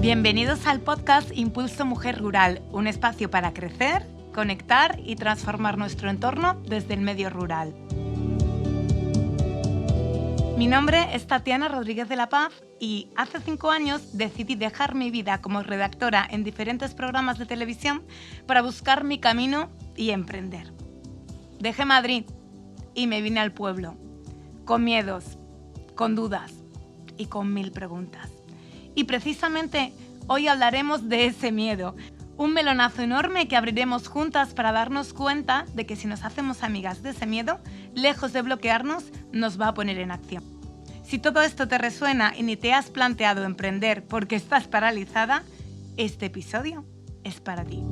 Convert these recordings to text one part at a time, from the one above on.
Bienvenidos al podcast Impulso Mujer Rural, un espacio para crecer, conectar y transformar nuestro entorno desde el medio rural. Mi nombre es Tatiana Rodríguez de la Paz y hace 5 años decidí dejar mi vida como redactora en diferentes programas de televisión para buscar mi camino y emprender. Dejé Madrid y me vine al pueblo, con miedos, con dudas y con 1000 preguntas. Y precisamente hoy hablaremos de ese miedo, un melonazo enorme que abriremos juntas para darnos cuenta de que si nos hacemos amigas de ese miedo, lejos de bloquearnos, nos va a poner en acción. Si todo esto te resuena y ni te has planteado emprender porque estás paralizada, este episodio es para ti.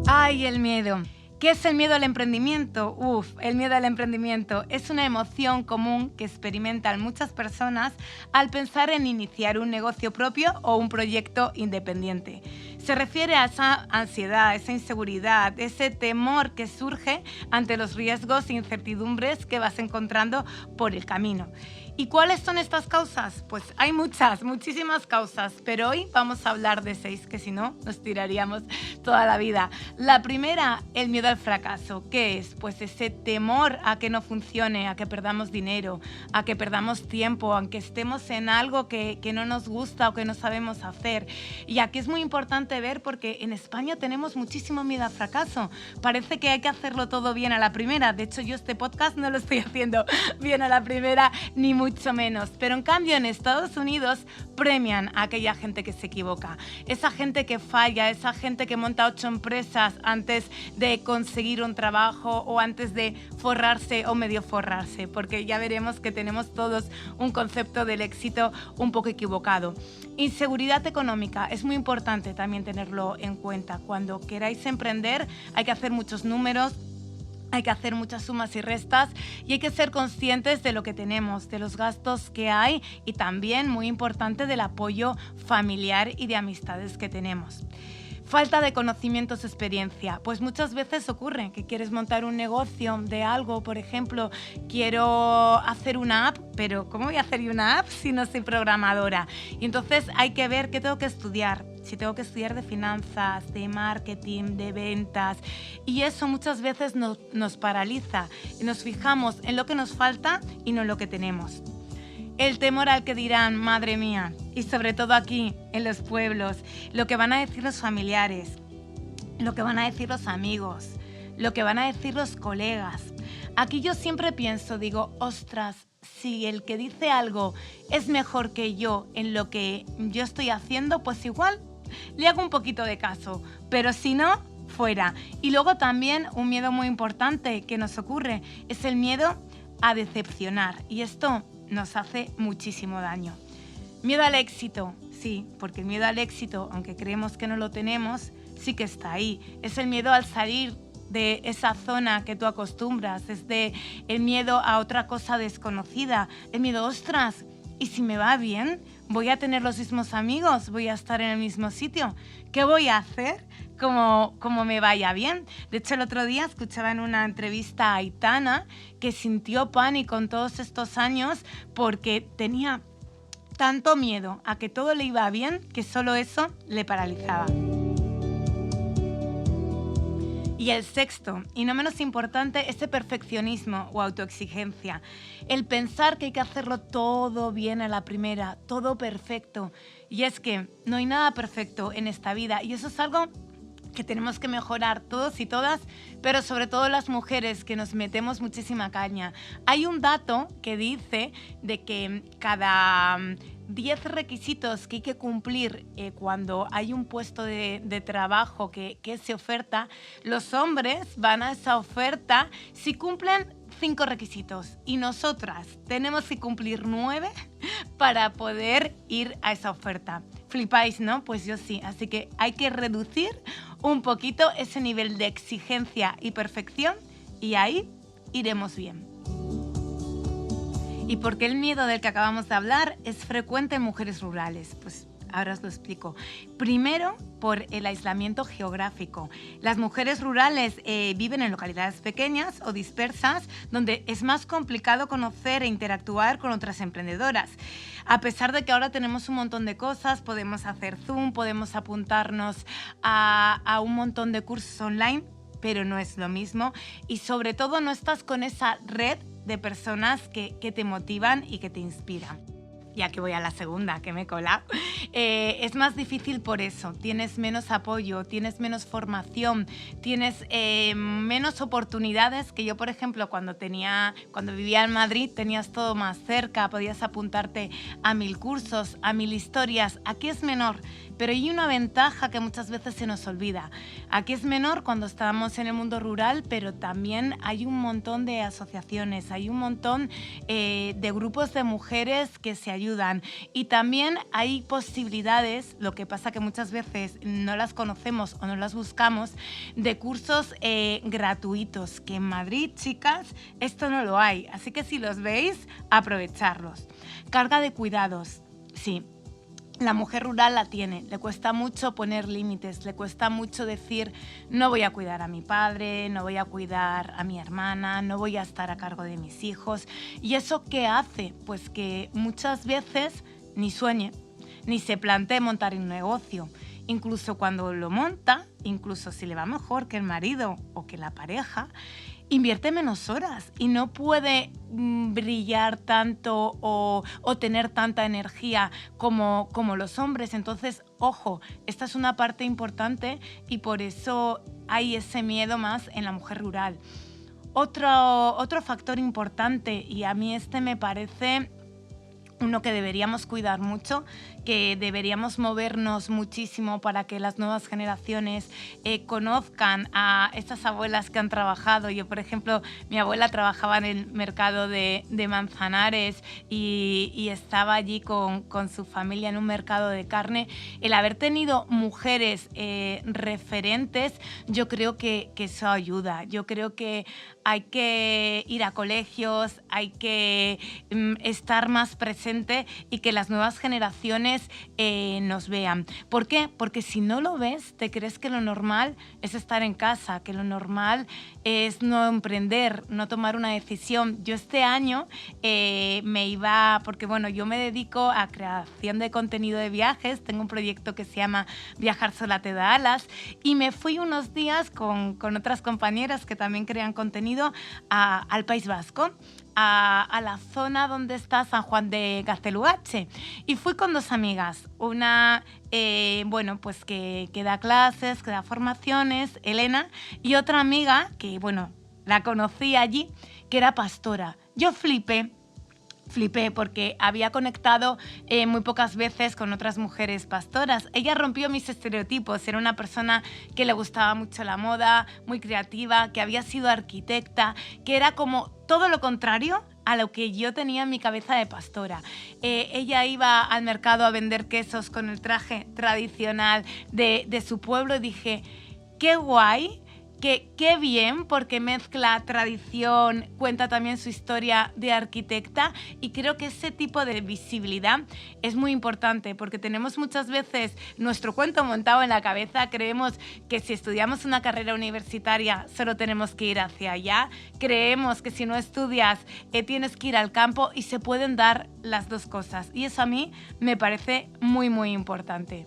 ¡Ay, el miedo! ¿Qué es el miedo al emprendimiento? El miedo al emprendimiento es una emoción común que experimentan muchas personas al pensar en iniciar un negocio propio o un proyecto independiente. Se refiere a esa ansiedad, esa inseguridad, ese temor que surge ante los riesgos e incertidumbres que vas encontrando por el camino. ¿Y cuáles son estas causas? Pues hay muchísimas causas, pero hoy vamos a hablar de 6, que si no nos tiraríamos toda la vida. La primera, el miedo al fracaso. ¿Qué es? Pues ese temor a que no funcione, a que perdamos dinero, a que perdamos tiempo, aunque estemos en algo que no nos gusta o que no sabemos hacer. Y aquí es muy importante ver porque en España tenemos muchísimo miedo al fracaso. Parece que hay que hacerlo todo bien a la primera. De hecho, yo este podcast no lo estoy haciendo bien a la primera, ni mucho menos. Pero en cambio en Estados Unidos premian a aquella gente que se equivoca. Esa gente que falla, esa gente que monta 8 empresas antes de conseguir un trabajo o antes de forrarse o medio forrarse, porque ya veremos que tenemos todos un concepto del éxito un poco equivocado. Inseguridad económica, es muy importante también tenerlo en cuenta. Cuando queráis emprender hay que hacer muchos números, hay que hacer muchas sumas y restas y hay que ser conscientes de lo que tenemos, de los gastos que hay y también, muy importante, del apoyo familiar y de amistades que tenemos. Falta de conocimientos, experiencia. Pues muchas veces ocurre que quieres montar un negocio de algo, por ejemplo, quiero hacer una app, pero ¿cómo voy a hacer una app si no soy programadora? Y entonces hay que ver qué tengo que estudiar. Si tengo que estudiar de finanzas, de marketing, de ventas. Y eso muchas veces nos paraliza. Y nos fijamos en lo que nos falta y no en lo que tenemos. El temor al que dirán, madre mía, y sobre todo aquí, en los pueblos, lo que van a decir los familiares, lo que van a decir los amigos, lo que van a decir los colegas. Aquí yo siempre pienso, digo, ostras, si el que dice algo es mejor que yo en lo que yo estoy haciendo, pues igual le hago un poquito de caso, pero si no, fuera. Y luego también un miedo muy importante que nos ocurre es el miedo a decepcionar, y esto nos hace muchísimo daño. Miedo al éxito, sí, porque el miedo al éxito, aunque creemos que no lo tenemos, sí que está ahí. Es el miedo al salir de esa zona que tú acostumbras, es el miedo a otra cosa desconocida, el miedo, ostras, ¿y si me va bien? ¿Voy a tener los mismos amigos? ¿Voy a estar en el mismo sitio? ¿Qué voy a hacer como me vaya bien? De hecho, el otro día escuchaba en una entrevista a Aitana que sintió pánico en todos estos años porque tenía tanto miedo a que todo le iba bien que solo eso le paralizaba. Y el sexto, y no menos importante, ese perfeccionismo o autoexigencia. El pensar que hay que hacerlo todo bien a la primera, todo perfecto. Y es que no hay nada perfecto en esta vida y eso es algo que tenemos que mejorar todos y todas, pero sobre todo las mujeres que nos metemos muchísima caña. Hay un dato que dice de que cada 10 requisitos que hay que cumplir cuando hay un puesto de trabajo que se oferta, los hombres van a esa oferta si cumplen 5 requisitos y nosotras tenemos que cumplir 9 para poder ir a esa oferta. Flipáis, ¿no? Pues yo sí, así que hay que reducir un poquito ese nivel de exigencia y perfección y ahí iremos bien. ¿Y por qué el miedo del que acabamos de hablar es frecuente en mujeres rurales? Pues Ahora os lo explico. Primero, por el aislamiento geográfico. Las mujeres rurales viven en localidades pequeñas o dispersas donde es más complicado conocer e interactuar con otras emprendedoras. A pesar de que ahora tenemos un montón de cosas, podemos hacer Zoom, podemos apuntarnos a un montón de cursos online, pero no es lo mismo y sobre todo no estás con esa red de personas que te motivan y que te inspiran. Ya que voy a la segunda, que me he colado. Es más difícil por eso. Tienes menos apoyo, tienes menos formación, tienes menos oportunidades que yo, por ejemplo, cuando vivía en Madrid, tenías todo más cerca, podías apuntarte a 1000 cursos, a 1000 historias. Aquí es menor, pero hay una ventaja que muchas veces se nos olvida. Aquí es menor cuando estábamos en el mundo rural, pero también hay un montón de asociaciones, hay un montón de grupos de mujeres que se ayudan y también hay posibilidades, lo que pasa que muchas veces no las conocemos o no las buscamos, de cursos gratuitos, que en Madrid, chicas, esto no lo hay, así que si los veis, aprovecharlos. Carga de cuidados, sí. La mujer rural la tiene, le cuesta mucho poner límites, le cuesta mucho decir no voy a cuidar a mi padre, no voy a cuidar a mi hermana, no voy a estar a cargo de mis hijos. ¿Y eso qué hace? Pues que muchas veces ni sueñe, ni se plantee montar un negocio. Incluso cuando lo monta, incluso si le va mejor que el marido o que la pareja, invierte menos horas y no puede brillar tanto o tener tanta energía como los hombres. Entonces, ojo, esta es una parte importante y por eso hay ese miedo más en la mujer rural. Otro factor importante, y a mí este me parece uno que deberíamos cuidar mucho, que deberíamos movernos muchísimo para que las nuevas generaciones conozcan a estas abuelas que han trabajado. Yo, por ejemplo, mi abuela trabajaba en el mercado de Manzanares y estaba allí con su familia en un mercado de carne. El haber tenido mujeres referentes, yo creo que eso ayuda. Yo creo que hay que ir a colegios, hay que estar más presente y que las nuevas generaciones nos vean. ¿Por qué? Porque si no lo ves, te crees que lo normal es estar en casa, que lo normal es no emprender, no tomar una decisión. Yo este año me iba, porque bueno, yo me dedico a creación de contenido de viajes, tengo un proyecto que se llama Viajar sola te da alas y me fui unos días con otras compañeras que también crean contenido al País Vasco. A la zona donde está San Juan de Gaztelugatxe y fui con dos amigas, una pues que da clases, que da formaciones, Elena, y otra amiga que la conocí allí, que era pastora. Yo flipé porque había conectado muy pocas veces con otras mujeres pastoras. Ella rompió mis estereotipos, era una persona que le gustaba mucho la moda, muy creativa, que había sido arquitecta, que era como todo lo contrario a lo que yo tenía en mi cabeza de pastora. Ella iba al mercado a vender quesos con el traje tradicional de su pueblo y dije, qué guay, qué bien, porque mezcla tradición, cuenta también su historia de arquitecta y creo que ese tipo de visibilidad es muy importante porque tenemos muchas veces nuestro cuento montado en la cabeza, creemos que si estudiamos una carrera universitaria solo tenemos que ir hacia allá, creemos que si no estudias tienes que ir al campo y se pueden dar las dos cosas y eso a mí me parece muy, muy importante.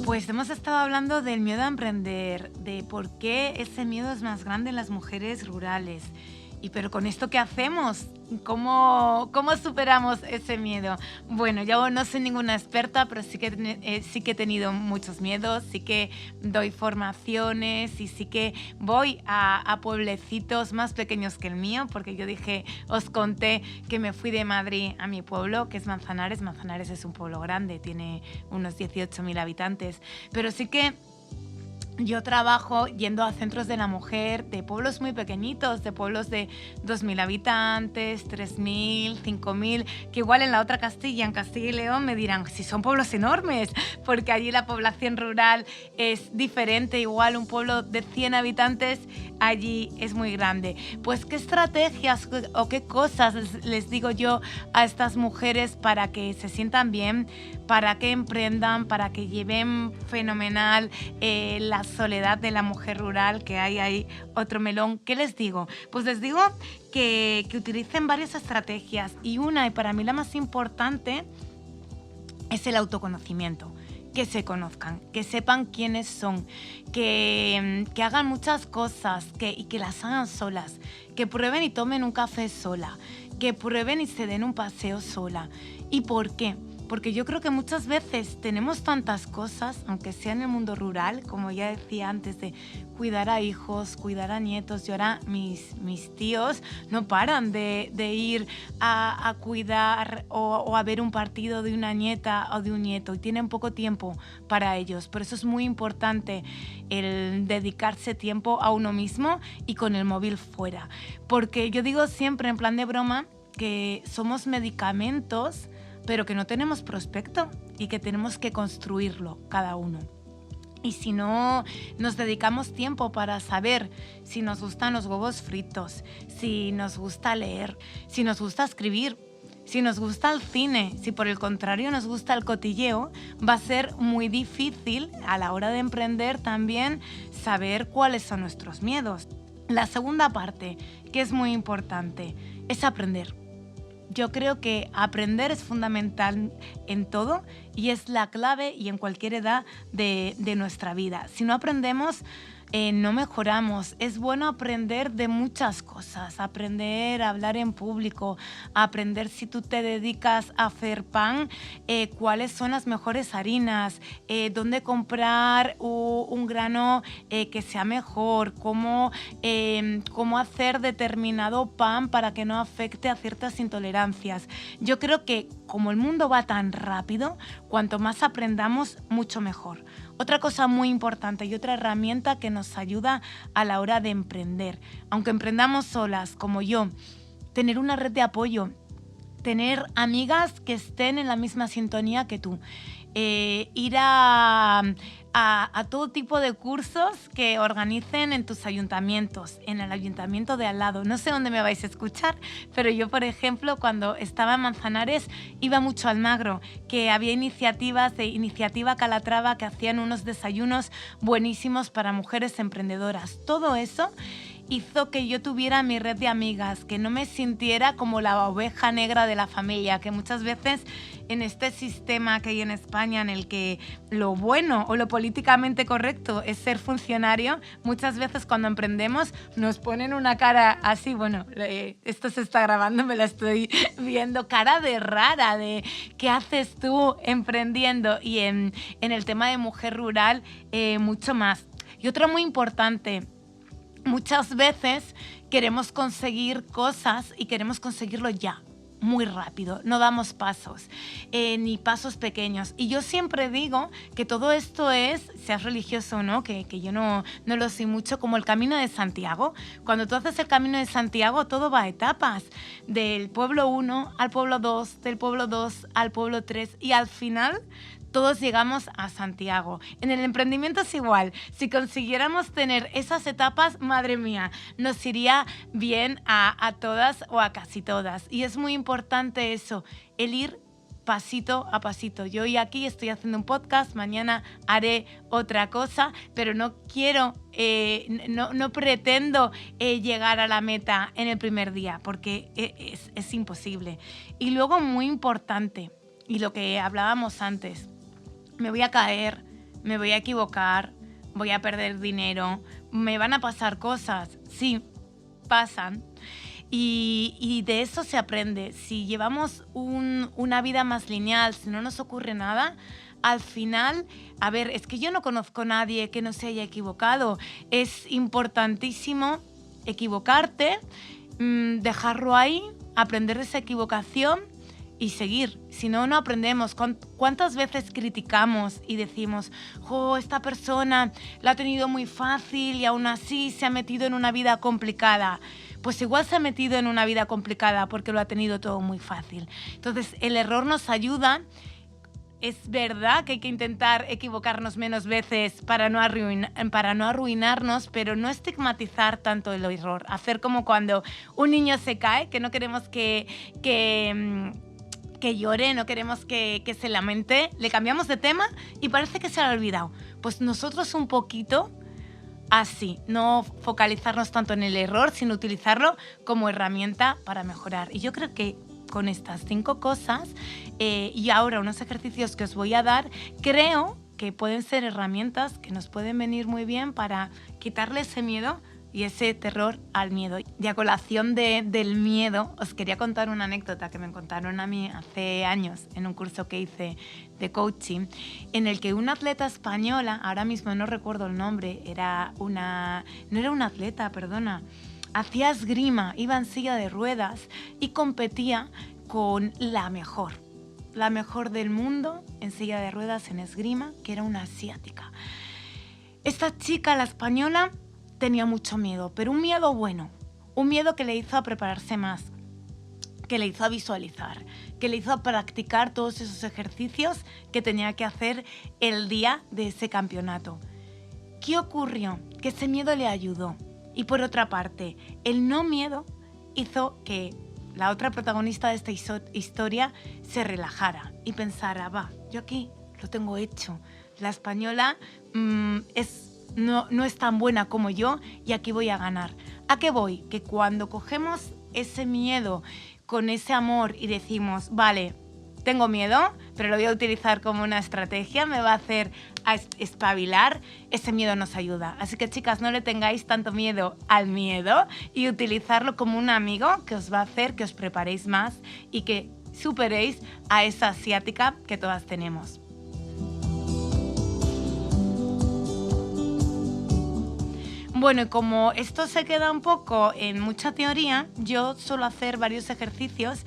Pues hemos estado hablando del miedo a emprender, de por qué ese miedo es más grande en las mujeres rurales. Pero con esto, ¿qué hacemos? ¿Cómo superamos ese miedo? Bueno, yo no soy ninguna experta, pero sí que he tenido muchos miedos, sí que doy formaciones y sí que voy a pueblecitos más pequeños que el mío, porque yo os conté que me fui de Madrid a mi pueblo, que es Manzanares. Manzanares es un pueblo grande, tiene unos 18.000 habitantes, pero sí que Yo trabajo yendo a centros de la mujer de pueblos muy pequeñitos, de pueblos de 2.000 habitantes, 3.000, 5.000, que igual en la otra Castilla, en Castilla y León, me dirán, si son pueblos enormes, porque allí la población rural es diferente, igual un pueblo de 100 habitantes allí es muy grande. Pues qué estrategias o qué cosas les digo yo a estas mujeres para que se sientan bien, para que emprendan, para que lleven fenomenal la soledad de la mujer rural, que hay ahí otro melón. ¿Qué les digo? Pues les digo que utilicen varias estrategias y una, y para mí la más importante, es el autoconocimiento. Que se conozcan, que sepan quiénes son, que hagan muchas cosas y que las hagan solas, que prueben y tomen un café sola, que prueben y se den un paseo sola. ¿Y por qué? Porque yo creo que muchas veces tenemos tantas cosas, aunque sea en el mundo rural, como ya decía antes, de cuidar a hijos, cuidar a nietos. Y ahora mis tíos no paran de ir a cuidar o a ver un partido de una nieta o de un nieto y tienen poco tiempo para ellos. Por eso es muy importante el dedicarse tiempo a uno mismo y con el móvil fuera. Porque yo digo siempre en plan de broma que somos medicamentos, pero que no tenemos prospecto y que tenemos que construirlo cada uno. Y si no nos dedicamos tiempo para saber si nos gustan los huevos fritos, si nos gusta leer, si nos gusta escribir, si nos gusta el cine, si por el contrario nos gusta el cotilleo, va a ser muy difícil a la hora de emprender también saber cuáles son nuestros miedos. La segunda parte, que es muy importante, es aprender. Yo creo que aprender es fundamental en todo y es la clave y en cualquier edad de nuestra vida. Si no aprendemos, no mejoramos. Es bueno aprender de muchas cosas, aprender a hablar en público, aprender si tú te dedicas a hacer pan, cuáles son las mejores harinas, dónde comprar un grano que sea mejor, cómo hacer determinado pan para que no afecte a ciertas intolerancias. Yo creo que como el mundo va tan rápido, cuanto más aprendamos, mucho mejor. Otra cosa muy importante y otra herramienta que nos ayuda a la hora de emprender, aunque emprendamos solas como yo, tener una red de apoyo, tener amigas que estén en la misma sintonía que tú, ir a todo tipo de cursos que organicen en tus ayuntamientos, en el ayuntamiento de al lado. No sé dónde me vais a escuchar, pero yo, por ejemplo, cuando estaba en Manzanares, iba mucho al Magro, que había iniciativas de Iniciativa Calatrava que hacían unos desayunos buenísimos para mujeres emprendedoras. Todo eso hizo que yo tuviera mi red de amigas, que no me sintiera como la oveja negra de la familia, que muchas veces en este sistema que hay en España en el que lo bueno o lo políticamente correcto es ser funcionario, muchas veces cuando emprendemos nos ponen una cara así, bueno, esto se está grabando, me la estoy viendo, cara de rara, de ¿qué haces tú emprendiendo? Y en el tema de mujer rural, mucho más. Y otro muy importante, muchas veces queremos conseguir cosas y queremos conseguirlo ya, muy rápido, no damos pasos, ni pasos pequeños. Y yo siempre digo que todo esto es, seas religioso o no, que yo no lo sé mucho, como el Camino de Santiago. Cuando tú haces el Camino de Santiago, todo va a etapas, del pueblo 1 al pueblo 2, del pueblo 2 al pueblo 3, y al final todos llegamos a Santiago. En el emprendimiento es igual. Si consiguiéramos tener esas etapas, madre mía, nos iría bien a todas o a casi todas. Y es muy importante eso, el ir pasito a pasito. Yo hoy aquí estoy haciendo un podcast, mañana haré otra cosa, pero no quiero, no pretendo llegar a la meta en el primer día, porque es imposible. Y luego, muy importante, y lo que hablábamos antes, me voy a caer, me voy a equivocar, voy a perder dinero, me van a pasar cosas. Sí, pasan. Y de eso se aprende. Si llevamos una vida más lineal, si no nos ocurre nada, al final, a ver, es que yo no conozco a nadie que no se haya equivocado. Es importantísimo equivocarte, dejarlo ahí, aprender de esa equivocación y seguir. Si no, no aprendemos. ¿Cuántas veces criticamos y decimos, esta persona la ha tenido muy fácil y aún así se ha metido en una vida complicada? Pues igual se ha metido en una vida complicada porque lo ha tenido todo muy fácil. Entonces, el error nos ayuda. Es verdad que hay que intentar equivocarnos menos veces para no arruinarnos, pero no estigmatizar tanto el error. Hacer como cuando un niño se cae, que no queremos que llore, no queremos que se lamente, le cambiamos de tema y parece que se lo ha olvidado. Pues nosotros un poquito así, no focalizarnos tanto en el error, sino utilizarlo como herramienta para mejorar. Y yo creo que con estas 5 cosas y ahora unos ejercicios que os voy a dar, creo que pueden ser herramientas que nos pueden venir muy bien para quitarle ese miedo y ese terror al miedo. Y a colación del miedo, os quería contar una anécdota que me contaron a mí hace años en un curso que hice de coaching, en el que una atleta española, ahora mismo no recuerdo el nombre, no era una atleta, perdona, hacía esgrima, iba en silla de ruedas y competía con la mejor del mundo en silla de ruedas en esgrima, que era una asiática. Esta chica, la española, tenía mucho miedo, pero un miedo bueno, un miedo que le hizo a prepararse más, que le hizo a visualizar, que le hizo a practicar todos esos ejercicios que tenía que hacer el día de ese campeonato. ¿Qué ocurrió? Que ese miedo le ayudó. Y por otra parte, el no miedo hizo que la otra protagonista de esta historia se relajara y pensara, yo aquí lo tengo hecho. La española no es tan buena como yo y aquí voy a ganar. ¿A qué voy? Que cuando cogemos ese miedo con ese amor y decimos, vale, tengo miedo, pero lo voy a utilizar como una estrategia, me va a hacer espabilar, ese miedo nos ayuda. Así que, chicas, no le tengáis tanto miedo al miedo y utilizarlo como un amigo que os va a hacer que os preparéis más y que superéis a esa asiática que todas tenemos. Bueno, y como esto se queda un poco en mucha teoría, yo suelo hacer varios ejercicios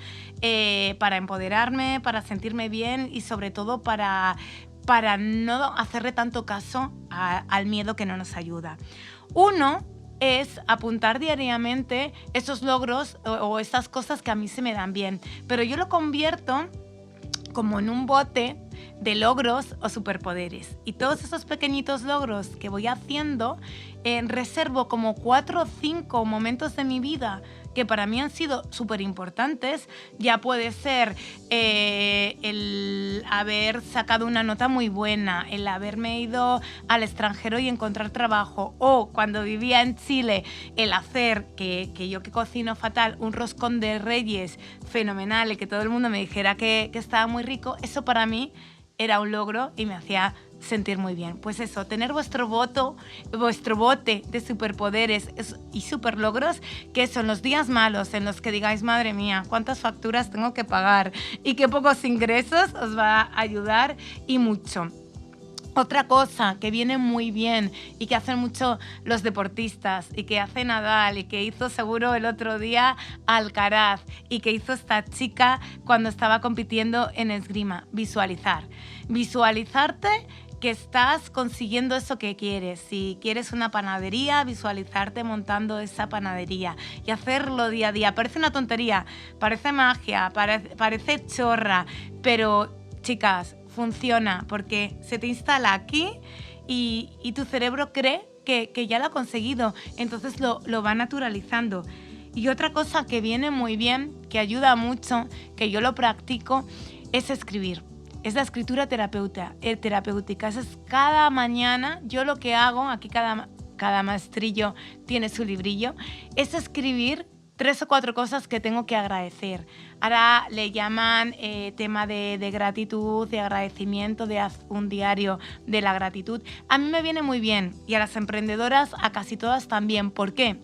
para empoderarme, para sentirme bien y sobre todo para no hacerle tanto caso al miedo que no nos ayuda. Uno es apuntar diariamente esos logros o esas cosas que a mí se me dan bien, pero yo lo convierto como en un bote de logros o superpoderes. Y todos esos pequeñitos logros que voy haciendo, reservo como 4 o 5 momentos de mi vida que para mí han sido súper importantes. Ya puede ser el haber sacado una nota muy buena, el haberme ido al extranjero y encontrar trabajo, o cuando vivía en Chile, el hacer, que yo que cocino fatal, un roscón de Reyes fenomenal y que todo el mundo me dijera que estaba muy rico. Eso para mí era un logro y me hacía sentir muy bien. Pues eso, tener vuestro bote de superpoderes y superlogros, que son los días malos en los que digáis, madre mía, cuántas facturas tengo que pagar y qué pocos ingresos, os va a ayudar y mucho. Otra cosa que viene muy bien y que hacen mucho los deportistas y que hace Nadal y que hizo seguro el otro día Alcaraz y que hizo esta chica cuando estaba compitiendo en esgrima, visualizar. Visualizarte que estás consiguiendo eso que quieres. Si quieres una panadería, visualizarte montando esa panadería y hacerlo día a día. Parece una tontería, parece magia, parece chorra, pero chicas, funciona porque se te instala aquí y tu cerebro cree que ya lo ha conseguido, entonces lo va naturalizando. Y otra cosa que viene muy bien, que ayuda mucho, que yo lo practico, es escribir. Es la escritura terapéutica. Esa es cada mañana, yo lo que hago, aquí cada maestrillo tiene su librillo, es escribir 3 o 4 cosas que tengo que agradecer. Ahora le llaman tema de gratitud, de agradecimiento, de haz un diario de la gratitud. A mí me viene muy bien y a las emprendedoras, a casi todas también. ¿Por qué?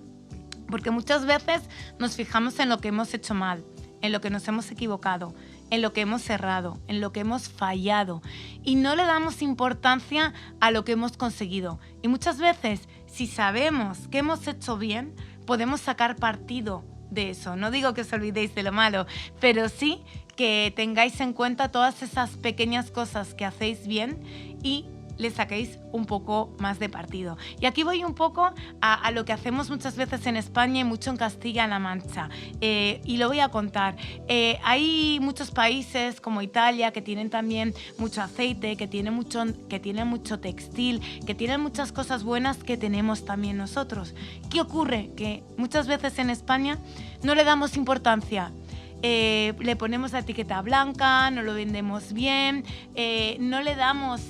Porque muchas veces nos fijamos en lo que hemos hecho mal, en lo que nos hemos equivocado, en lo que hemos errado, en lo que hemos fallado y no le damos importancia a lo que hemos conseguido. Y muchas veces, si sabemos que hemos hecho bien, podemos sacar partido de eso. No digo que os olvidéis de lo malo, pero sí que tengáis en cuenta todas esas pequeñas cosas que hacéis bien y le saquéis un poco más de partido. Y aquí voy un poco a lo que hacemos muchas veces en España y mucho en Castilla-La Mancha. Y lo voy a contar. Hay muchos países como Italia que tienen también mucho aceite, que tienen mucho textil, que tienen muchas cosas buenas que tenemos también nosotros. ¿Qué ocurre? Que muchas veces en España no le damos importancia. Le ponemos la etiqueta blanca, no lo vendemos bien, no le damos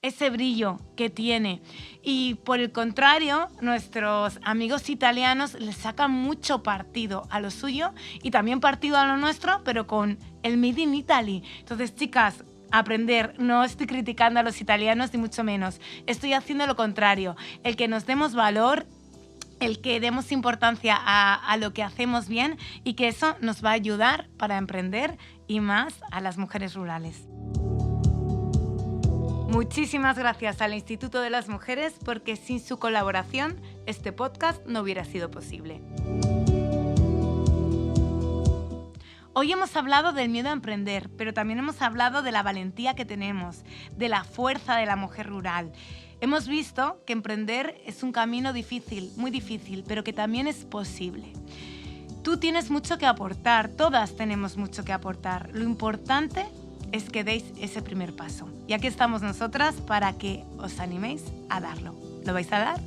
ese brillo que tiene. Y por el contrario, nuestros amigos italianos le sacan mucho partido a lo suyo y también partido a lo nuestro, pero con el Made in Italy. Entonces, chicas, aprender, no estoy criticando a los italianos ni mucho menos, estoy haciendo lo contrario, el que nos demos valor, el que demos importancia a lo que hacemos bien y que eso nos va a ayudar para emprender y más a las mujeres rurales. Muchísimas gracias al Instituto de las Mujeres porque sin su colaboración este podcast no hubiera sido posible. Hoy hemos hablado del miedo a emprender, pero también hemos hablado de la valentía que tenemos, de la fuerza de la mujer rural. Hemos visto que emprender es un camino difícil, muy difícil, pero que también es posible. Tú tienes mucho que aportar, todas tenemos mucho que aportar. Lo importante es que deis ese primer paso. Y aquí estamos nosotras para que os animéis a darlo. ¿Lo vais a dar?